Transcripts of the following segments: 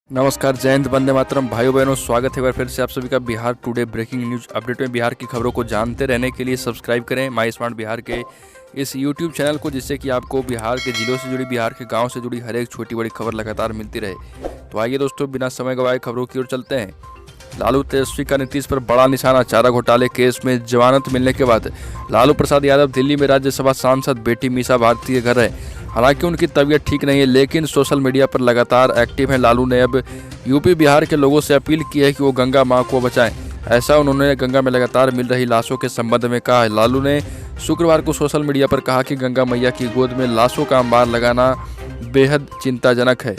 नमस्कार, जय हिंद, वंदे मातरम। भाइयों बहनों, स्वागत है एक बार फिर से आप सभी का Bihar today breaking news update में। बिहार की खबरों को जानते रहने के लिए सब्सक्राइब करें माई स्मार्ट बिहार के इस यूट्यूब चैनल को, जिससे कि आपको बिहार के जिलों से जुड़ी, बिहार के गाँव से जुड़ी हर एक छोटी बड़ी खबर लगातार मिलती रहे। तो आइए दोस्तों, बिना समय गवाए खबरों की ओर चलते हैं। लालू तेजस्वी का नीतीश पर बड़ा निशाना। चारा घोटाले केस में जमानत मिलने के बाद लालू प्रसाद यादव दिल्ली में राज्यसभा सांसद बेटी मीसा भारती के घर है। हालांकि उनकी तबीयत ठीक नहीं है, लेकिन सोशल मीडिया पर लगातार एक्टिव हैं। लालू ने अब यूपी बिहार के लोगों से अपील की है कि वो गंगा मां को बचाएं। ऐसा उन्होंने गंगा में लगातार मिल रही लाशों के संबंध में कहा है। लालू ने शुक्रवार को सोशल मीडिया पर कहा कि गंगा मैया की गोद में लाशों का अंबार लगाना बेहद चिंताजनक है।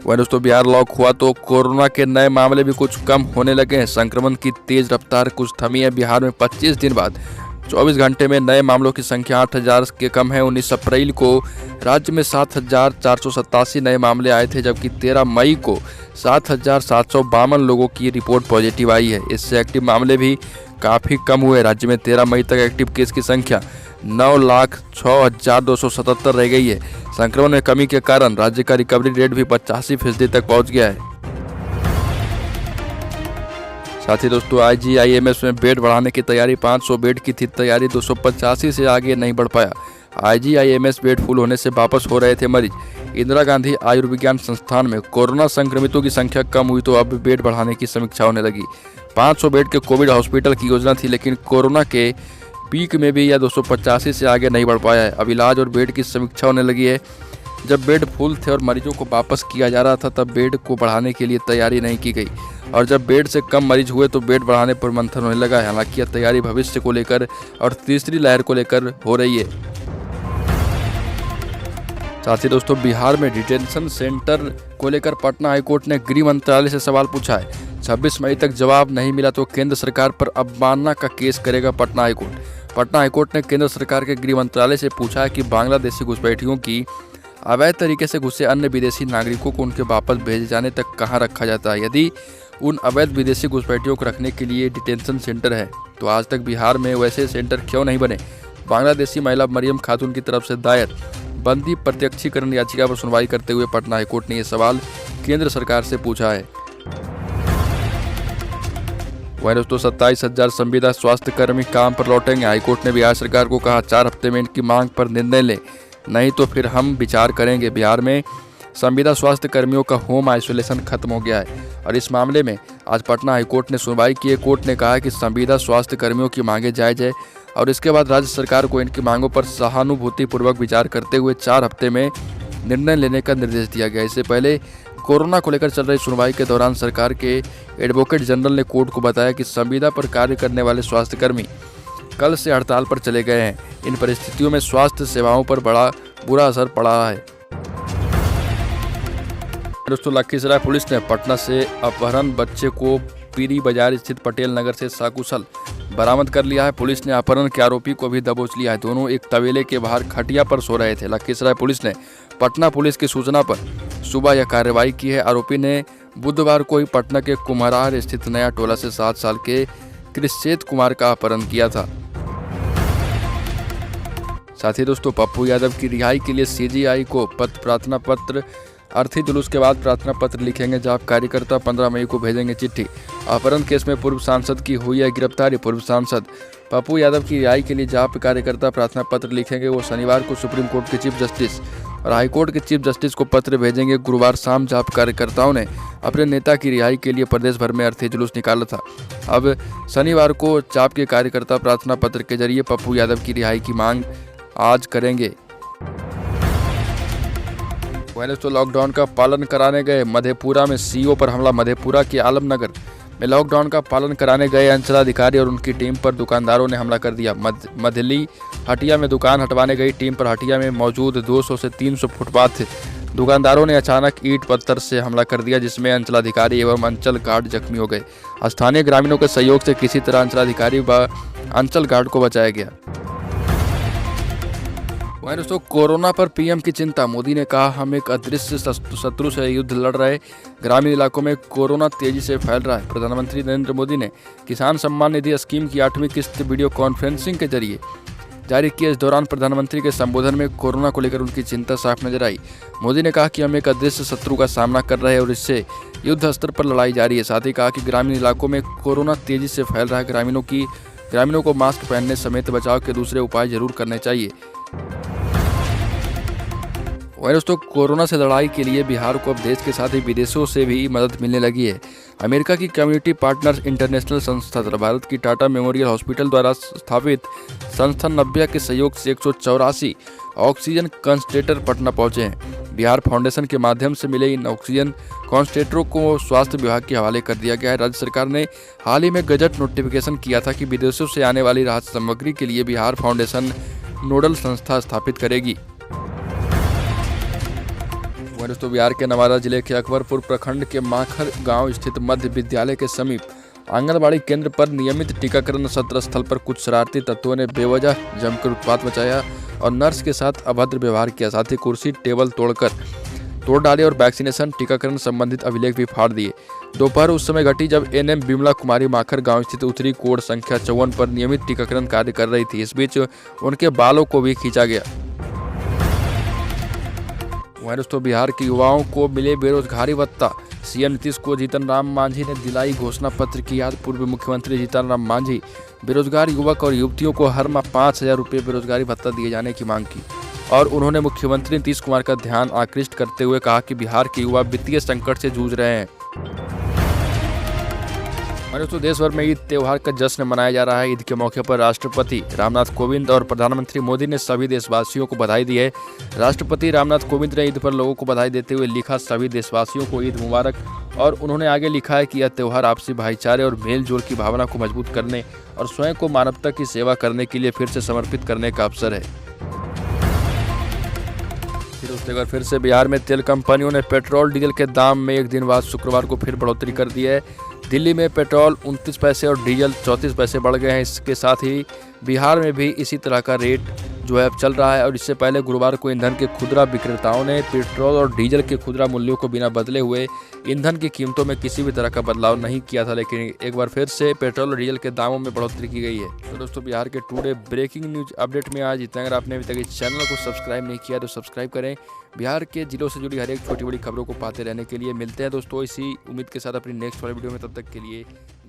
वहीं दोस्तों, बिहार लॉक हुआ तो कोरोना के नए मामले भी कुछ कम होने लगे हैं। संक्रमण की तेज रफ्तार कुछ थमी है। बिहार में 25 दिन बाद 24 घंटे में नए मामलों की संख्या 8,000 के कम है। 19 अप्रैल को राज्य में 7,487 नए मामले आए थे, जबकि 13 मई को 7,752 लोगों की रिपोर्ट पॉजिटिव आई है। इससे एक्टिव मामले भी काफ़ी कम हुए। राज्य में 13 मई तक एक्टिव केस की संख्या 9,06,277 रह गई है। संक्रमण में कमी के कारण राज्य का रिकवरी रेट भी 85% तक पहुंच गया है। साथ ही दोस्तों, IGIMS में बेड बढ़ाने की तैयारी। 500 बेड की थी तैयारी, 285 से आगे नहीं बढ़ पाया। IGIMS बेड फुल होने से वापस हो रहे थे मरीज। इंदिरा गांधी आयुर्विज्ञान संस्थान में कोरोना संक्रमितों की संख्या कम हुई तो अब बेड बढ़ाने की समीक्षा होने लगी। 500 बेड के कोविड हॉस्पिटल की योजना थी, लेकिन कोरोना के पीक में भी यह 285 से आगे नहीं बढ़ पाया है। अब इलाज और बेड की समीक्षा होने लगी है। जब बेड फुल थे और मरीजों को वापस किया जा रहा था, तब बेड को बढ़ाने के लिए तैयारी नहीं की गई, और जब बेड से कम मरीज हुए तो बेड बढ़ाने पर मंथन होने लगा है। हालांकि यह तैयारी भविष्य को लेकर और तीसरी लहर को लेकर हो रही है। साथ ही दोस्तों, बिहार में डिटेंशन सेंटर को लेकर पटना हाईकोर्ट ने गृह मंत्रालय से सवाल पूछा है। 26 मई तक जवाब नहीं मिला तो केंद्र सरकार पर अवमानना का केस करेगा पटना हाईकोर्ट। पटना हाईकोर्ट ने केंद्र सरकार के गृह मंत्रालय से पूछा है कि बांग्लादेशी घुसपैठियों की अवैध तरीके से घुसे अन्य विदेशी नागरिकों को उनके वापस भेजे जाने तक कहां रखा जाता है। यदि उन अवैध विदेशी घुसपैठियों को रखने के लिए डिटेंशन सेंटर है, तो आज तक बिहार में वैसे सेंटर क्यों नहीं बने। बांग्लादेशी महिला मरियम खातून की तरफ से दायर बंदी प्रत्यक्षीकरण याचिका पर सुनवाई करते हुए पटना हाईकोर्ट ने यह सवाल केंद्र सरकार से पूछा है। वहीं दोस्तों, 27,000 संविदा स्वास्थ्य कर्मी काम पर लौटेंगे। हाईकोर्ट ने बिहार सरकार को कहा 4 हफ्ते में इनकी मांग पर निर्णय ले, नहीं तो फिर हम विचार करेंगे। बिहार में संविदा स्वास्थ्य कर्मियों का होम आइसोलेशन खत्म हो गया है, और इस मामले में आज पटना हाईकोर्ट ने सुनवाई की है। कोर्ट ने कहा कि संविदा स्वास्थ्य कर्मियों की मांगे जायज है, और इसके बाद राज्य सरकार को इनकी मांगों पर सहानुभूतिपूर्वक विचार करते हुए 4 हफ्ते में निर्णय लेने का निर्देश दिया गया। इससे पहले कोरोना को लेकर चल रही सुनवाई के दौरान सरकार के एडवोकेट जनरल ने कोर्ट को बताया कि संविदा पर कार्य करने वाले स्वास्थ्यकर्मी कल से हड़ताल पर चले गए हैं। इन परिस्थितियों में स्वास्थ्य सेवाओं पर बुरा असर पड़ा है। दोस्तों, लखीसराय पुलिस ने पटना से अपहरण बच्चे को पीरी बाजार स्थित पटेल नगर से सकुशल बरामद कर लिया है। पुलिस ने अपहरण के आरोपी को भी दबोच लिया है। दोनों एक तबेले के बाहर खटिया पर सो रहे थे। लखीसराय पुलिस ने पटना पुलिस की सूचना पर सुबह यह कार्रवाई की है। आरोपी ने बुधवार को ही पटना के कुम्हरार स्थित नया टोला से 7 साल के कृष्णेत कुमार का अपहरण किया था। साथ ही दोस्तों, पप्पू यादव की रिहाई के लिए CGI को प्रार्थना पत्र। अर्थी जुलूस के बाद प्रार्थना पत्र लिखेंगे जाप कार्यकर्ता। 15 मई को भेजेंगे चिट्ठी। अपहरण केस में पूर्व सांसद की हुई है गिरफ्तारी। पूर्व सांसद पप्पू यादव की रिहाई के लिए जाप कार्यकर्ता प्रार्थना पत्र लिखेंगे। वो शनिवार को सुप्रीम कोर्ट के चीफ जस्टिस और हाईकोर्ट के चीफ जस्टिस को पत्र भेजेंगे। गुरुवार शाम जाप कार्यकर्ताओं ने अपने नेता की रिहाई के लिए प्रदेश भर में अर्थी जुलूस निकाला था। अब शनिवार को जाप के कार्यकर्ता प्रार्थना पत्र के जरिए पप्पू यादव की रिहाई की मांग आज करेंगे। दोस्तों, लॉकडाउन का पालन कराने गए मधेपुरा में CO पर हमला। मधेपुरा के आलमनगर में लॉकडाउन का पालन कराने गए अंचलाधिकारी और उनकी टीम पर दुकानदारों ने हमला कर दिया। मधली हटिया में दुकान हटवाने गई टीम पर हटिया में मौजूद 200 से 300 फुटपाथ दुकानदारों ने अचानक ईंट पत्थर से हमला कर दिया, जिसमें अंचलाधिकारी एवं अंचल गार्ड जख्मी हो गए। स्थानीय ग्रामीणों के सहयोग से किसी तरह अंचलाधिकारी व अंचल गार्ड को बचाया गया। वहीं दोस्तों, कोरोना पर PM की चिंता। मोदी ने कहा हम एक अदृश्य शत्रु से युद्ध लड़ रहे। ग्रामीण इलाकों में कोरोना तेजी से फैल रहा है। प्रधानमंत्री नरेंद्र मोदी ने किसान सम्मान निधि स्कीम की 8वीं किस्त वीडियो कॉन्फ्रेंसिंग के जरिए जारी किए। इस दौरान प्रधानमंत्री के संबोधन में कोरोना को लेकर उनकी चिंता साफ नजर आई। मोदी ने कहा कि हम एक अदृश्य शत्रु का सामना कर रहे हैं और इससे युद्ध स्तर पर लड़ाई जारी है। साथ ही कहा कि ग्रामीण इलाकों में कोरोना तेजी से फैल रहा है। ग्रामीणों को मास्क पहनने समेत बचाव के दूसरे उपाय जरूर करने चाहिए। वहीं दोस्तों, कोरोना से लड़ाई के लिए बिहार को अब देश के साथ ही विदेशों से भी मदद मिलने लगी है। अमेरिका की कम्युनिटी पार्टनर्स इंटरनेशनल संस्था भारत की टाटा मेमोरियल हॉस्पिटल द्वारा स्थापित संस्था नव्या के सहयोग से 184 ऑक्सीजन कंसंट्रेटर पटना पहुंचे हैं। बिहार फाउंडेशन के माध्यम से मिले इन ऑक्सीजन कंसंट्रेटरों को स्वास्थ्य विभाग के हवाले कर दिया गया है। राज्य सरकार ने हाल ही में गजट नोटिफिकेशन किया था कि विदेशों से आने वाली राहत सामग्री के लिए बिहार फाउंडेशन नोडल संस्था स्थापित करेगी। दोस्तों, बिहार के नवादा जिले के अकबरपुर प्रखंड के माखर गांव स्थित मध्य विद्यालय के समीप आंगनबाड़ी केंद्र पर नियमित टीकाकरण सत्र स्थल पर कुछ शरारती तत्वों ने बेवजह जमकर उत्पात मचाया और नर्स के साथ अभद्र व्यवहार किया। साथ ही कुर्सी टेबल तोड़ डाले और वैक्सीनेशन टीकाकरण संबंधित अभिलेख भी फाड़ दिए। दोपहर उस समय घटी जब एनएम बिमला कुमारी माखर गांव स्थित उत्तरी कोड संख्या 54 पर नियमित टीकाकरण कार्य कर रही थी। इस बीच उनके बालों को भी खींचा गया। वहीं दोस्तों, बिहार के युवाओं को मिले बेरोजगारी भत्ता। सीएम नीतीश को जीतन राम मांझी ने दिलाई घोषणा पत्र की याद। पूर्व मुख्यमंत्री जीतन राम मांझी बेरोजगार युवक और युवतियों को हर माह 5,000 रुपये बेरोजगारी भत्ता दिए जाने की मांग की और उन्होंने मुख्यमंत्री नीतीश कुमार का ध्यान आकृष्ट करते हुए कहा कि बिहार के युवा वित्तीय संकट से जूझ रहे हैं। दोस्तों, देश भर में ईद त्योहार का जश्न मनाया जा रहा है। ईद के मौके पर राष्ट्रपति रामनाथ कोविंद और प्रधानमंत्री मोदी ने सभी देशवासियों को बधाई दी है। राष्ट्रपति रामनाथ कोविंद ने ईद पर लोगों को बधाई देते हुए लिखा, सभी देशवासियों को ईद मुबारक। और उन्होंने आगे लिखा है कि यह त्योहार आपसी भाईचारे और मेल जोल की भावना को मजबूत करने और स्वयं को मानवता की सेवा करने के लिए फिर से समर्पित करने का अवसर है। फिर से बिहार में तेल कंपनियों ने पेट्रोल डीजल के दाम में एक दिन बाद शुक्रवार को फिर बढ़ोतरी कर दी है। दिल्ली में पेट्रोल 29 पैसे और डीजल 34 पैसे बढ़ गए हैं। इसके साथ ही बिहार में भी इसी तरह का रेट जो है अब चल रहा है। और इससे पहले गुरुवार को ईंधन के खुदरा विक्रेताओं ने पेट्रोल और डीजल के खुदरा मूल्यों को बिना बदले हुए ईंधन की कीमतों में किसी भी तरह का बदलाव नहीं किया था, लेकिन एक बार फिर से पेट्रोल और डीजल के दामों में बढ़ोतरी की गई है। तो दोस्तों, बिहार के टुडे ब्रेकिंग न्यूज अपडेट में आज इतना। अगर आपने अभी तक इस चैनल को सब्सक्राइब नहीं किया तो सब्सक्राइब करें। बिहार के जिलों से जुड़ी हर एक छोटी बड़ी खबरों को पाते रहने के लिए मिलते हैं दोस्तों इसी उम्मीद के साथ अपनी नेक्स्ट वाली वीडियो में। तब तक के लिए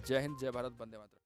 जय हिंद, जय भारत, वंदे मातरम।